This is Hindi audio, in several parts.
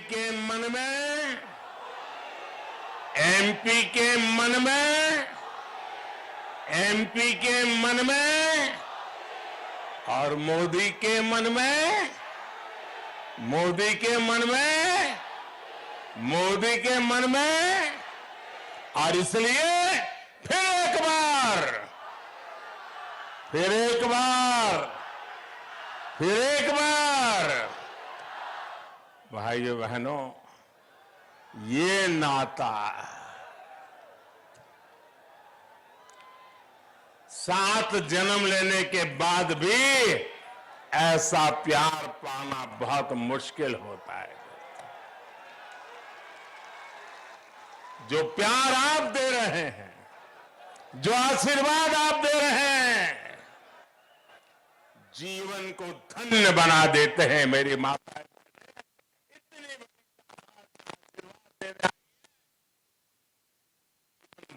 के मन में, एमपी के मन में, एमपी के मन में और मोदी के मन में, मोदी के मन में, मोदी के मन में। और इसलिए फिर एक बार, फिर एक बार, फिर एक बार भाइयों बहनों, ये नाता, 7 जन्म लेने के बाद भी ऐसा प्यार पाना बहुत मुश्किल होता है। जो प्यार आप दे रहे हैं, जो आशीर्वाद आप दे रहे हैं, जीवन को धन्य बना देते हैं। मेरी माता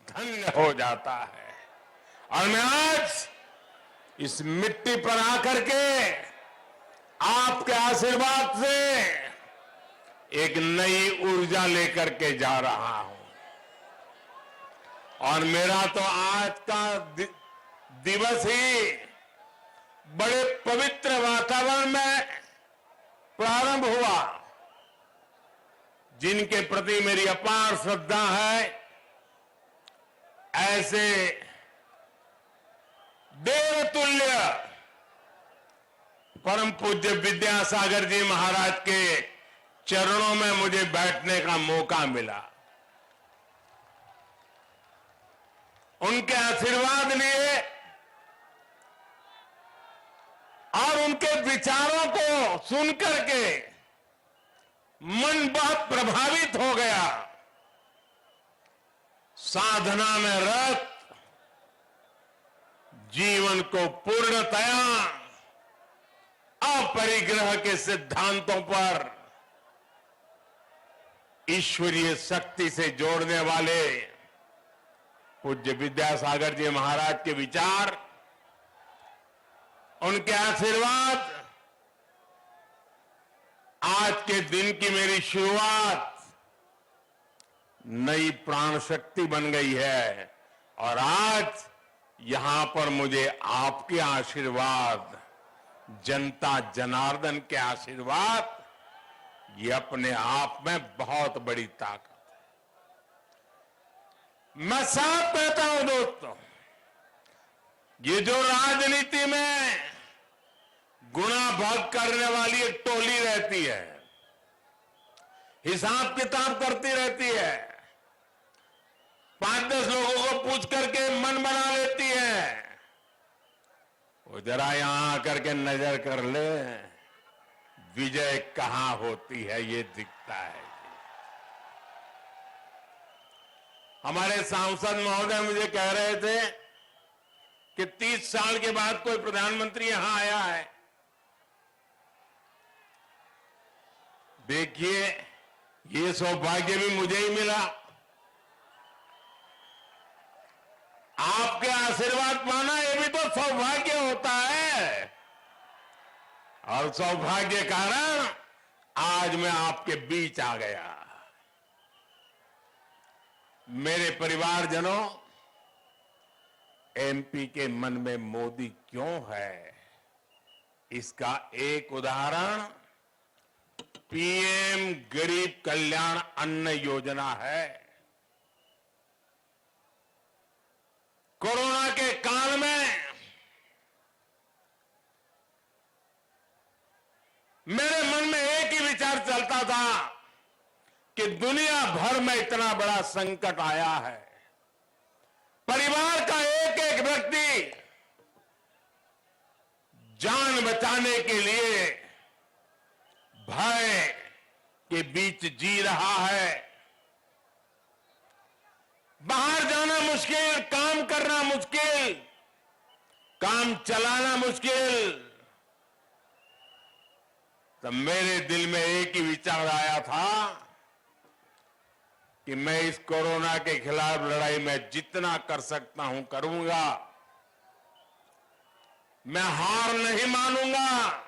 धन्य हो जाता है। और मैं आज इस मिट्टी पर आकर के आपके आशीर्वाद से एक नई ऊर्जा लेकर के जा रहा हूं। और मेरा तो आज का दिवस ही बड़े पवित्र वातावरण में प्रारंभ हुआ। जिनके प्रति मेरी अपार श्रद्धा है, ऐसे देवतुल्य परम पूज्य विद्यासागर जी महाराज के चरणों में मुझे बैठने का मौका मिला। उनके आशीर्वाद लिए और उनके विचारों को सुनकर के मन बहुत प्रभावित हो गया। साधना में रत जीवन को पूर्णतया अपरिग्रह के सिद्धांतों पर ईश्वरीय शक्ति से जोड़ने वाले पूज्य विद्यासागर जी महाराज के विचार, उनके आशीर्वाद आज के दिन की मेरी शुरुआत नई प्राण शक्ति बन गई है। और आज यहां पर मुझे आपके आशीर्वाद, जनता जनार्दन के आशीर्वाद, ये अपने आप में बहुत बड़ी ताकत है। मैं साफ कहता हूं दोस्तों, ये जो राजनीति में गुणा भाग करने वाली एक टोली रहती है, हिसाब किताब करती रहती है, 5-10 लोगों को पूछ करके मन बना लेती है, वो जरा यहां आकर के नजर कर ले, विजय कहां होती है ये दिखता है। हमारे सांसद महोदय मुझे कह रहे थे कि 30 साल के बाद कोई प्रधानमंत्री यहां आया है। देखिए, ये सौभाग्य भी मुझे ही मिला। आपके आशीर्वाद पाना ये भी तो सौभाग्य होता है। और सौभाग्य कारण आज मैं आपके बीच आ गया। मेरे परिवारजनों, एमपी के मन में मोदी क्यों है, इसका एक उदाहरण पीएम गरीब कल्याण अन्न योजना है। कोरोना के काल में मेरे मन में एक ही विचार चलता था कि दुनिया भर में इतना बड़ा संकट आया है, परिवार का एक एक व्यक्ति जान बचाने के लिए भय के बीच जी रहा है। बाहर जाना मुश्किल, काम करना मुश्किल, काम चलाना मुश्किल। तब मेरे दिल में एक ही विचार आया था कि मैं इस कोरोना के खिलाफ लड़ाई में जितना कर सकता हूं करूंगा। मैं हार नहीं मानूंगा,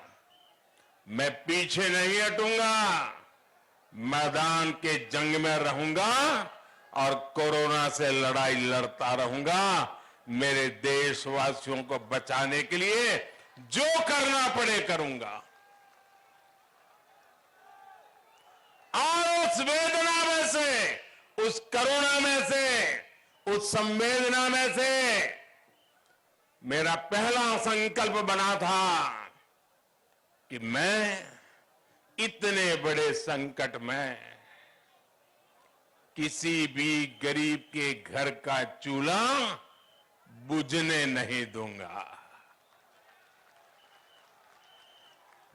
मैं पीछे नहीं हटूंगा, मैदान के जंग में रहूंगा और कोरोना से लड़ाई लड़ता रहूंगा। मेरे देशवासियों को बचाने के लिए जो करना पड़े करूंगा। और उस वेदना में से, उस करुणा में से, उस संवेदना में से मेरा पहला संकल्प बना था कि मैं इतने बड़े संकट में किसी भी गरीब के घर का चूल्हा बुझने नहीं दूंगा।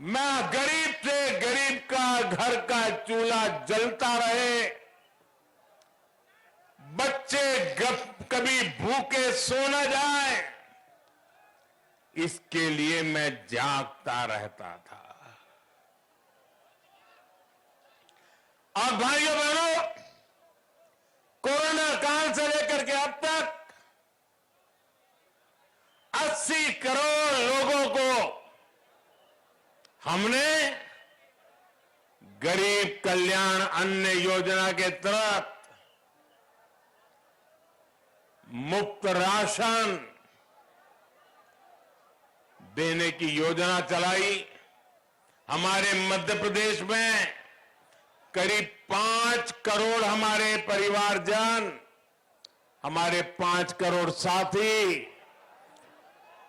मैं गरीब से गरीब का घर का चूल्हा जलता रहे, बच्चे कभी भूखे सो न जाए, इसके लिए मैं जागता रहता था। और भाइयों बहनों, कोरोना काल से लेकर के अब तक 80 करोड़ लोगों को हमने गरीब कल्याण अन्न योजना के तहत मुफ्त राशन देने की योजना चलाई। हमारे मध्य प्रदेश में करीब 5 करोड़ हमारे परिवारजन, हमारे 5 करोड़ साथी,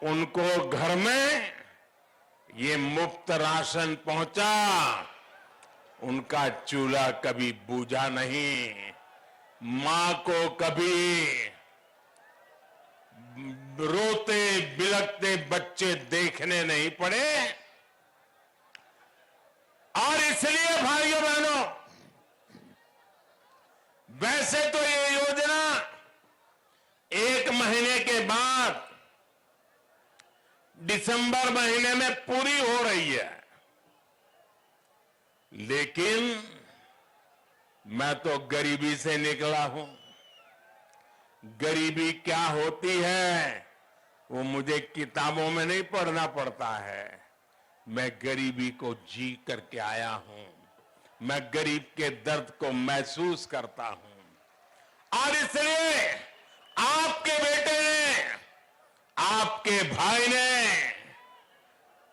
उनको घर में ये मुफ्त राशन पहुंचा। उनका चूल्हा कभी बुझा नहीं, मां को कभी रोते बिलखते बच्चे देखने नहीं पड़े। और इसलिए भाइयों बहनों, वैसे तो ये योजना 1 महीने के बाद दिसंबर महीने में पूरी हो रही है, लेकिन मैं तो गरीबी से निकला हूं। गरीबी क्या होती है वो मुझे किताबों में नहीं पढ़ना पड़ता है। मैं गरीबी को जी करके आया हूं। मैं गरीब के दर्द को महसूस करता हूं। और इसलिए आपके बेटे ने, आपके भाई ने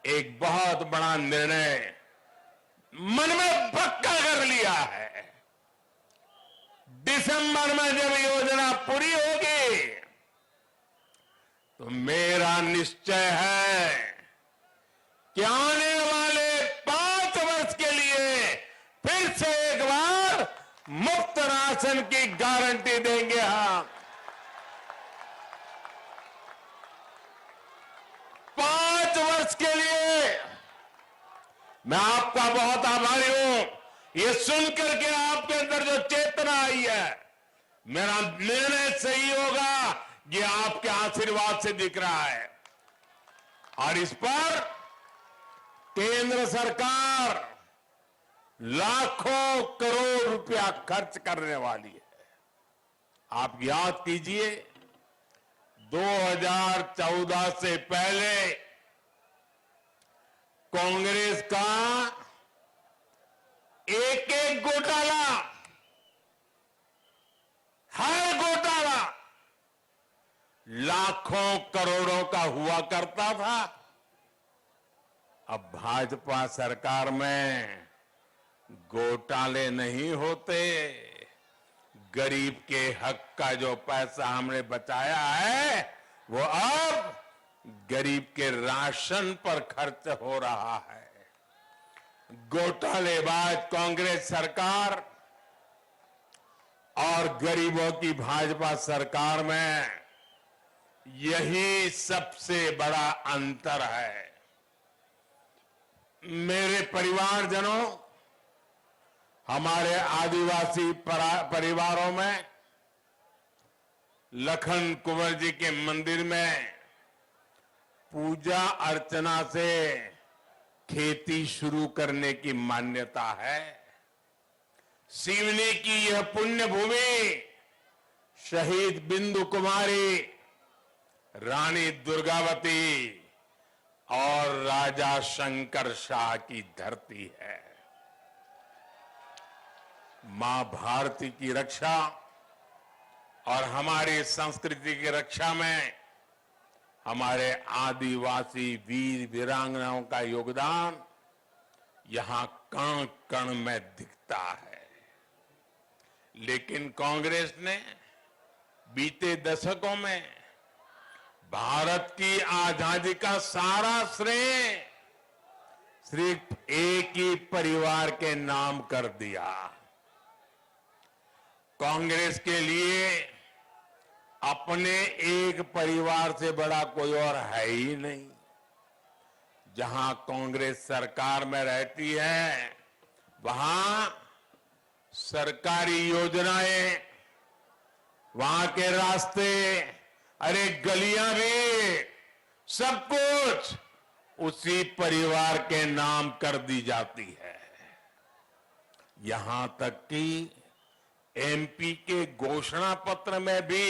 एक बहुत बड़ा निर्णय मन में पक्का कर लिया है। दिसंबर में जब योजना पूरी होगी तो मेरा निश्चय है कि आने वाले 5 वर्ष के लिए फिर से एक बार मुफ्त राशन की गारंटी देंगे हम। 5 वर्ष के लिए। मैं आपका बहुत आभारी हूं। ये सुनकर के आपके अंदर जो चेतना आई है, मेरा निर्णय सही होगा, ये आपके आशीर्वाद से दिख रहा है। और इस पर केंद्र सरकार लाखों करोड़ रुपया खर्च करने वाली है। आप याद कीजिए, 2014 से पहले कांग्रेस का एक घोटाला, हर घोटाला लाखों करोड़ों का हुआ करता था। अब भाजपा सरकार में घोटाले नहीं होते। गरीब के हक का जो पैसा हमने बचाया है वो अब गरीब के राशन पर खर्च हो रहा है। घोटालेबाज कांग्रेस सरकार और गरीबों की भाजपा सरकार में यही सबसे बड़ा अंतर है। मेरे परिवारजनों, हमारे आदिवासी परिवारों में लखन कुंवर जी के मंदिर में पूजा अर्चना से खेती शुरू करने की मान्यता है। सिवनी की यह पुण्य भूमि शहीद बिंदु कुमारी, रानी दुर्गावती और राजा शंकर शाह की धरती है। मां भारती की रक्षा और हमारी संस्कृति की रक्षा में हमारे आदिवासी वीर वीरांगनाओं का योगदान यहां कण कण में दिखता है। लेकिन कांग्रेस ने बीते दशकों में भारत की आजादी का सारा श्रेय सिर्फ एक ही परिवार के नाम कर दिया। कांग्रेस के लिए अपने एक परिवार से बड़ा कोई और है ही नहीं। जहां कांग्रेस सरकार में रहती है वहां सरकारी योजनाएं, वहां के रास्ते, अरे गलियां भी, सब कुछ उसी परिवार के नाम कर दी जाती है। यहां तक कि एमपी के घोषणा पत्र में भी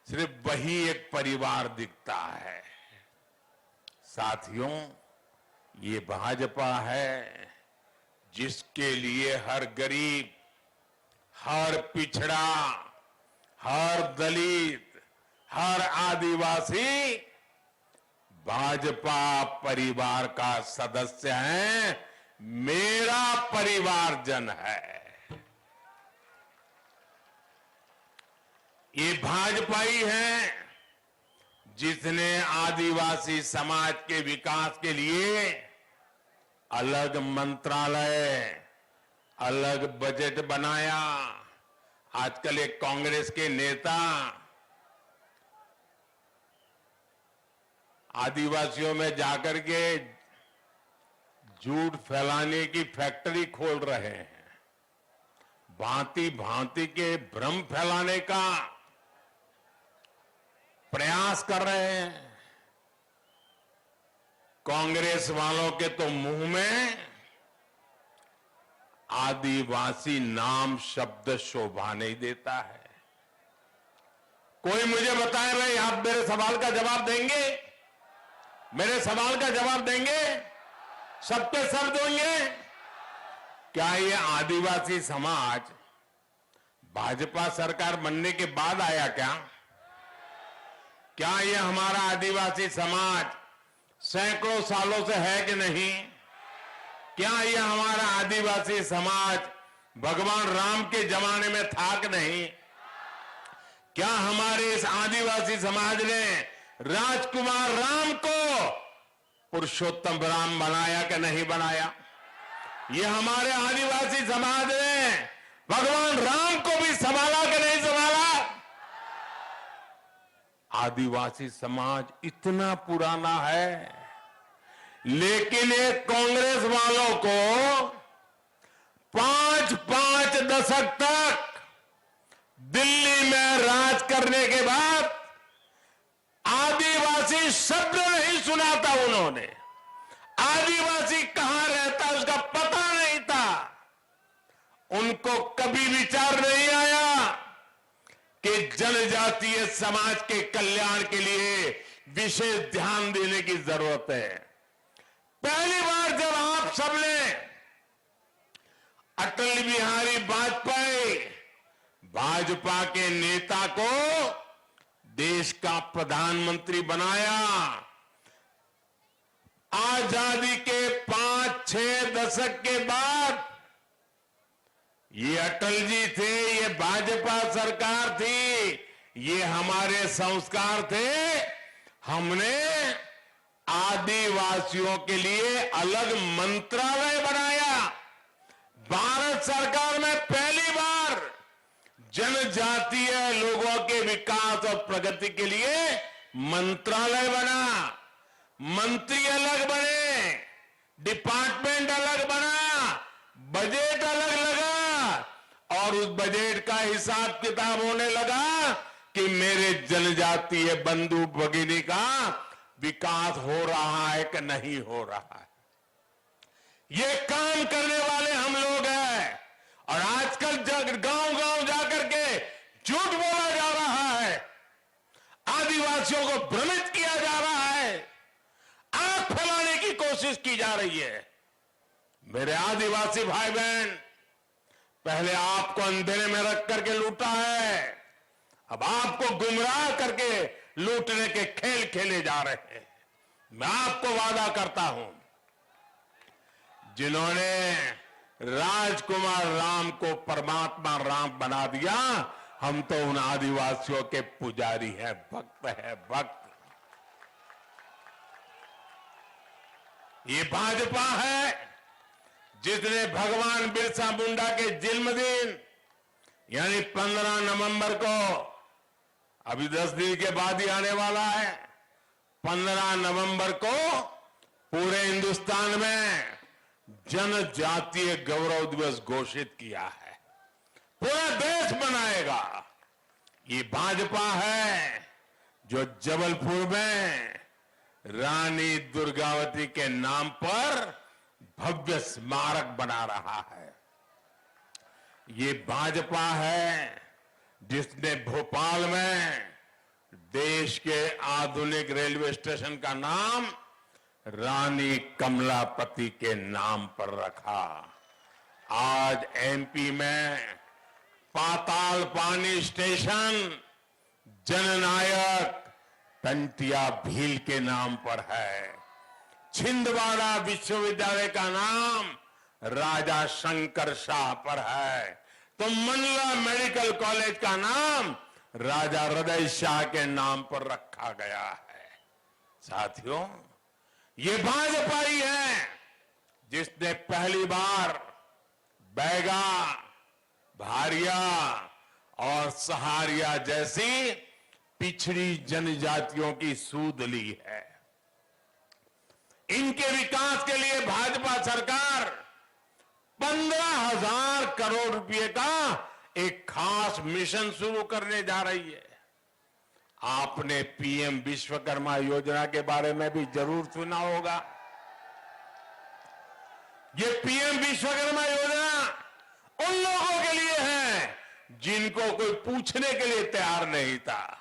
सिर्फ वही एक परिवार दिखता है। साथियों, ये भाजपा है जिसके लिए हर गरीब, हर पिछड़ा, हर दलित, हर आदिवासी भाजपा परिवार का सदस्य है, मेरा परिवारजन है। ये भाजपा ही है जिसने आदिवासी समाज के विकास के लिए अलग मंत्रालय, अलग बजट बनाया। आजकल एक कांग्रेस के नेता आदिवासियों में जाकर के झूठ फैलाने की फैक्ट्री खोल रहे हैं, भांति भांति के भ्रम फैलाने का प्रयास कर रहे हैं। कांग्रेस वालों के तो मुंह में आदिवासी नाम शब्द शोभा नहीं देता है। कोई मुझे बताए भाई, आप मेरे सवाल का जवाब देंगे? मेरे सवाल का जवाब देंगे? सबके सब देंगे? क्या ये आदिवासी समाज भाजपा सरकार बनने के बाद आया क्या ये हमारा आदिवासी समाज सैकड़ों सालों से है कि नहीं? क्या ये हमारा आदिवासी समाज भगवान राम के जमाने में था कि नहीं? क्या हमारे इस आदिवासी समाज ने राजकुमार राम को पुरुषोत्तम राम बनाया कि नहीं बनाया? ये हमारे आदिवासी समाज ने भगवान राम को भी संभाला कि नहीं संभाला? आदिवासी समाज इतना पुराना है, लेकिन ये कांग्रेस वालों को 5-5 दशक तक दिल्ली में राज करने के बाद आदिवासी शब्द नहीं सुना था उन्होंने। आदिवासी कहां रहता उसका पता नहीं था। उनको कभी विचार नहीं आया कि जनजातीय समाज के कल्याण के लिए विशेष ध्यान देने की जरूरत है। पहली बार जब आप सबने अटल बिहारी वाजपेयी, भाजपा के नेता को देश का प्रधानमंत्री बनाया, आजादी के 5-6 दशक के बाद ये अटल जी थे, ये भाजपा सरकार थी, ये हमारे संस्कार थे। हमने आदिवासियों के लिए अलग मंत्रालय बनाया। भारत सरकार में पहली बार जनजातीय लोगों के विकास और प्रगति के लिए मंत्रालय बना, मंत्री अलग बने, डिपार्टमेंट अलग बना, बजट अलग लगा और उस बजट का हिसाब किताब होने लगा कि मेरे जनजातीय बंधु भगिनी का विकास हो रहा है कि नहीं हो रहा है। ये काम करने वाले हम लोग हैं। और आजकल गांव-गांव जाकर के झूठ बोला जा रहा है, आदिवासियों को भ्रमित किया जा रहा है, आंख फैलाने की कोशिश की जा रही है। मेरे आदिवासी भाई बहन, पहले आपको अंधेरे में रख करके लूटा है, अब आपको गुमराह करके लूटने के खेल खेले जा रहे हैं। मैं आपको वादा करता हूं, जिन्होंने राजकुमार राम को परमात्मा राम बना दिया, हम तो उन आदिवासियों के पुजारी हैं, भक्त हैं, भक्त। ये भाजपा है जिसने भगवान बिरसा मुंडा के जन्मदिन यानी 15 नवंबर को, अभी 10 दिन के बाद ही आने वाला है, 15 नवंबर को पूरे हिंदुस्तान में जनजातीय गौरव दिवस घोषित किया है। पूरा देश मनाएगा। ये भाजपा है जो जबलपुर में रानी दुर्गावती के नाम पर भव्य स्मारक बना रहा है। ये भाजपा है जिसने भोपाल में देश के आधुनिक रेलवे स्टेशन का नाम रानी कमलापति के नाम पर रखा। आज एमपी में पाताल पानी स्टेशन जननायक टंटिया भील के नाम पर है। छिंदवाड़ा विश्वविद्यालय का नाम राजा शंकर शाह पर है, तो मंडला मेडिकल कॉलेज का नाम राजा हृदय शाह के नाम पर रखा गया है। साथियों, ये भाजपा ही है जिसने पहली बार बैगा, भारिया और सहारिया जैसी पिछड़ी जनजातियों की सूद ली है। इनके विकास के लिए भाजपा सरकार 15,000 करोड़ रुपए का एक खास मिशन शुरू करने जा रही है। आपने पीएम विश्वकर्मा योजना के बारे में भी जरूर सुना होगा। ये पीएम विश्वकर्मा योजना उन लोगों के लिए है जिनको कोई पूछने के लिए तैयार नहीं था।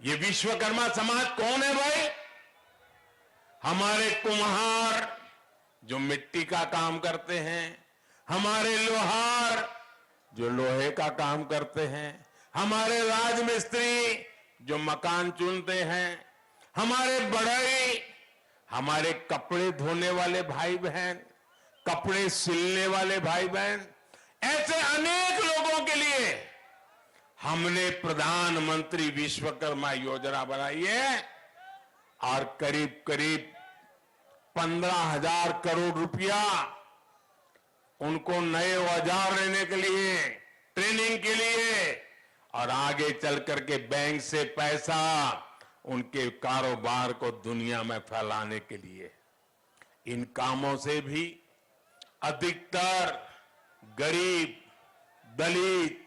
ये विश्वकर्मा समाज कौन है भाई? हमारे कुम्हार जो मिट्टी का काम करते हैं, हमारे लोहार जो लोहे का काम करते हैं, हमारे राजमिस्त्री जो मकान चुनते हैं, हमारे बढ़ई, हमारे कपड़े धोने वाले भाई बहन, कपड़े सिलने वाले भाई बहन, ऐसे अनेक लोगों के लिए हमने प्रधानमंत्री विश्वकर्मा योजना बनाई है और करीब करीब 15,000 करोड़ रुपया उनको नए औजार लेने के लिए, ट्रेनिंग के लिए और आगे चल करके बैंक से पैसा उनके कारोबार को दुनिया में फैलाने के लिए। इन कामों से भी अधिकतर गरीब, दलित,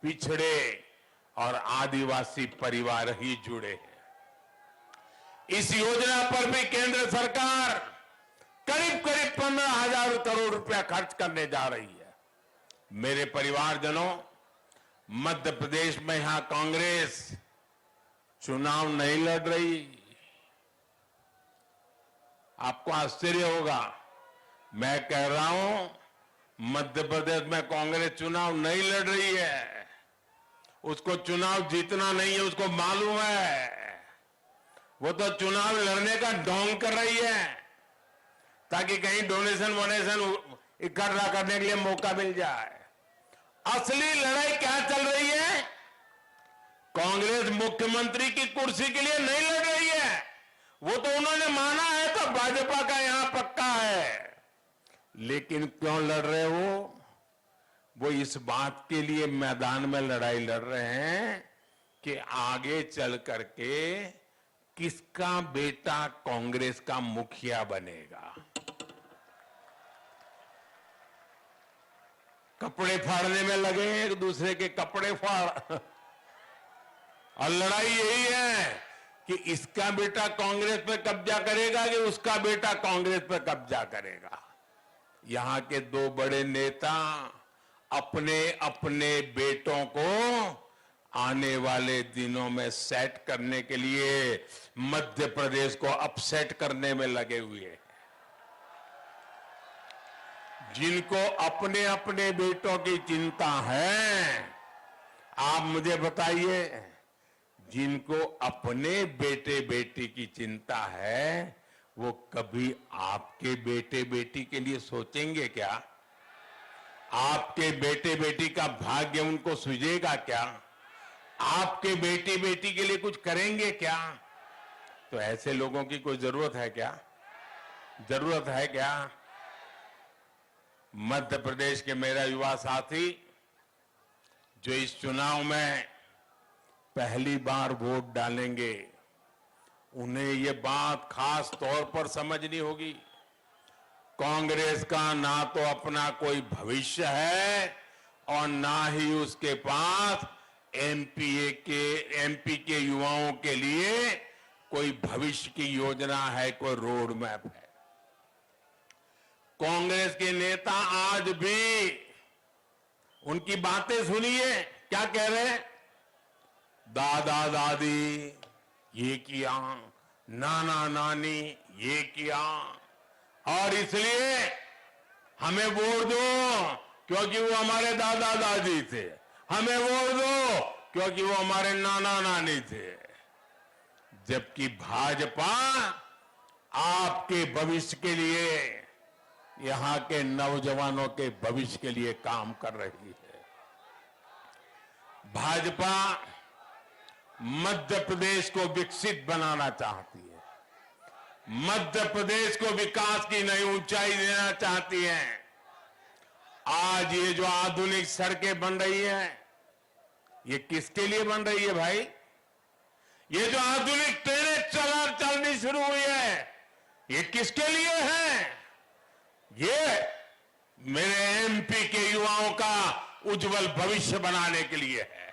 पिछड़े और आदिवासी परिवार ही जुड़े हैं। इस योजना पर भी केंद्र सरकार करीब करीब 15,000 करोड़ रुपया खर्च करने जा रही है। मेरे परिवारजनों, मध्य प्रदेश में यहां कांग्रेस चुनाव नहीं लड़ रही। आपको आश्चर्य होगा, मैं कह रहा हूं मध्य प्रदेश में कांग्रेस चुनाव नहीं लड़ रही है। उसको चुनाव जीतना नहीं है, उसको मालूम है। वो तो चुनाव लड़ने का ढोंग कर रही है ताकि कहीं डोनेशन वोनेशन इकट्ठा करने के लिए मौका मिल जाए। असली लड़ाई क्या चल रही है? कांग्रेस मुख्यमंत्री की कुर्सी के लिए नहीं लड़ रही है। वो तो उन्होंने माना है तो भाजपा का यहां पक्का है। लेकिन क्यों लड़ रहे हो? वो इस बात के लिए मैदान में लड़ाई लड़ रहे हैं कि आगे चल करके किसका बेटा कांग्रेस का मुखिया बनेगा। कपड़े फाड़ने में लगे हैं, एक दूसरे के कपड़े फाड़ और लड़ाई यही है कि इसका बेटा कांग्रेस पे कब्जा करेगा कि उसका बेटा कांग्रेस पे कब्जा करेगा। यहां के दो बड़े नेता अपने अपने बेटों को आने वाले दिनों में सेट करने के लिए मध्य प्रदेश को अपसेट करने में लगे हुए हैं। जिनको अपने अपने बेटों की चिंता है, आप मुझे बताइए, जिनको अपने बेटे बेटी की चिंता है, वो कभी आपके बेटे बेटी के लिए सोचेंगे क्या? आपके बेटे बेटी का भाग्य उनको सूझेगा क्या? आपके बेटे बेटी के लिए कुछ करेंगे क्या? तो ऐसे लोगों की कोई जरूरत है क्या? जरूरत है क्या? मध्य प्रदेश के मेरा युवा साथी जो इस चुनाव में पहली बार वोट डालेंगे, उन्हें ये बात खास तौर पर समझनी होगी, कांग्रेस का ना तो अपना कोई भविष्य है और ना ही उसके पास एमपी के युवाओं के लिए कोई भविष्य की योजना है, कोई रोड मैप है। कांग्रेस के नेता आज भी, उनकी बातें सुनिए, क्या कह रहे हैं? दादा दादी ये किया, नाना नानी ये किया, और इसलिए हमें वोट दो क्योंकि वो हमारे दादा दादी थे, हमें वोट दो क्योंकि वो हमारे नाना नानी थे। जबकि भाजपा आपके भविष्य के लिए, यहां के नौजवानों के भविष्य के लिए काम कर रही है। भाजपा मध्य प्रदेश को विकसित बनाना चाहती है, मध्य प्रदेश को विकास की नई ऊंचाई देना चाहती है। आज ये जो आधुनिक सड़कें बन रही है, ये किसके लिए बन रही है भाई? ये जो आधुनिक ट्रेनें चलनी शुरू हुई है, ये किसके लिए है? ये मेरे एमपी के युवाओं का उज्जवल भविष्य बनाने के लिए है।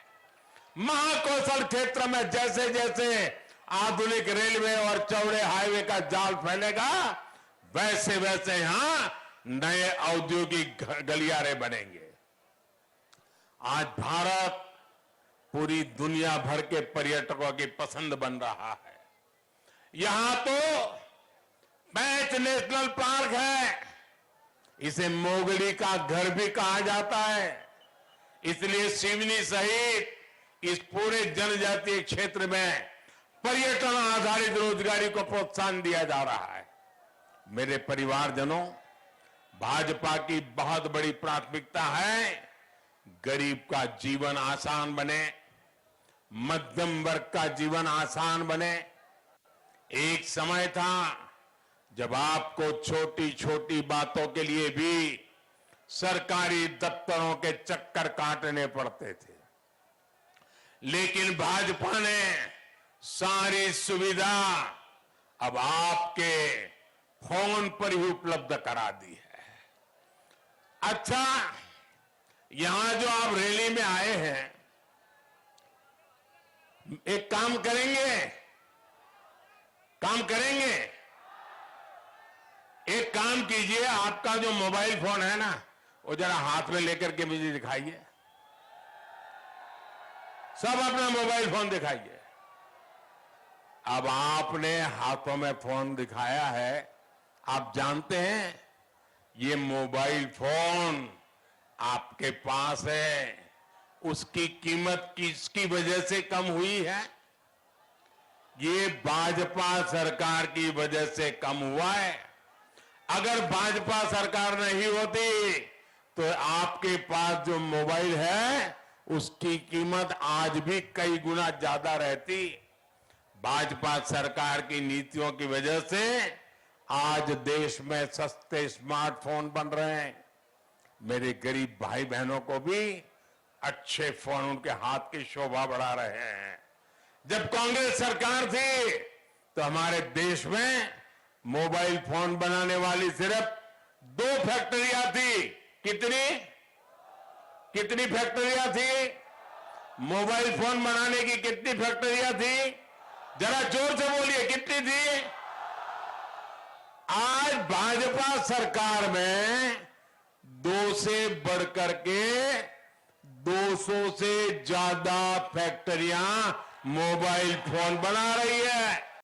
महाकौशल क्षेत्र में जैसे जैसे आधुनिक रेलवे और चौड़े हाईवे का जाल फैलेगा, वैसे वैसे यहां नए औद्योगिक गलियारे बनेंगे। आज भारत पूरी दुनिया भर के पर्यटकों की पसंद बन रहा है। यहां तो पैंच नेशनल पार्क है, इसे मोगली का घर भी कहा जाता है। इसलिए सिवनी सहित इस पूरे जनजातीय क्षेत्र में पर्यटन आधारित रोजगारी को प्रोत्साहन दिया जा रहा है। मेरे परिवारजनों, भाजपा की बहुत बड़ी प्राथमिकता है गरीब का जीवन आसान बने, मध्यम वर्ग का जीवन आसान बने। एक समय था जब आपको छोटी छोटी बातों के लिए भी सरकारी दफ्तरों के चक्कर काटने पड़ते थे, लेकिन भाजपा ने सारी सुविधा अब आपके फोन पर ही उपलब्ध करा दी है। अच्छा, यहां जो आप रैली में आए हैं, एक काम करेंगे, एक काम कीजिए, आपका जो मोबाइल फोन है ना, वो जरा हाथ में लेकर के मुझे दिखाइए। सब अपना मोबाइल फोन दिखाइए। अब आपने हाथों में फोन दिखाया है, आप जानते हैं ये मोबाइल फोन आपके पास है, उसकी कीमत किसकी वजह से कम हुई है? ये भाजपा सरकार की वजह से कम हुआ है। अगर भाजपा सरकार नहीं होती तो आपके पास जो मोबाइल है उसकी कीमत आज भी कई गुना ज्यादा रहती। भाजपा सरकार की नीतियों की वजह से आज देश में सस्ते स्मार्टफोन बन रहे हैं। मेरे गरीब भाई बहनों को भी अच्छे फोन उनके हाथ की शोभा बढ़ा रहे हैं। जब कांग्रेस सरकार थी तो हमारे देश में मोबाइल फोन बनाने वाली सिर्फ 2 फैक्ट्रियां थी। कितनी फैक्ट्रियां थी? मोबाइल फोन बनाने की कितनी फैक्ट्रियां थी? जरा जोर से बोलिए, कितनी थी? आज भाजपा सरकार में 2 से बढ़कर के 200 से ज्यादा फैक्ट्रियां मोबाइल फोन बना रही है।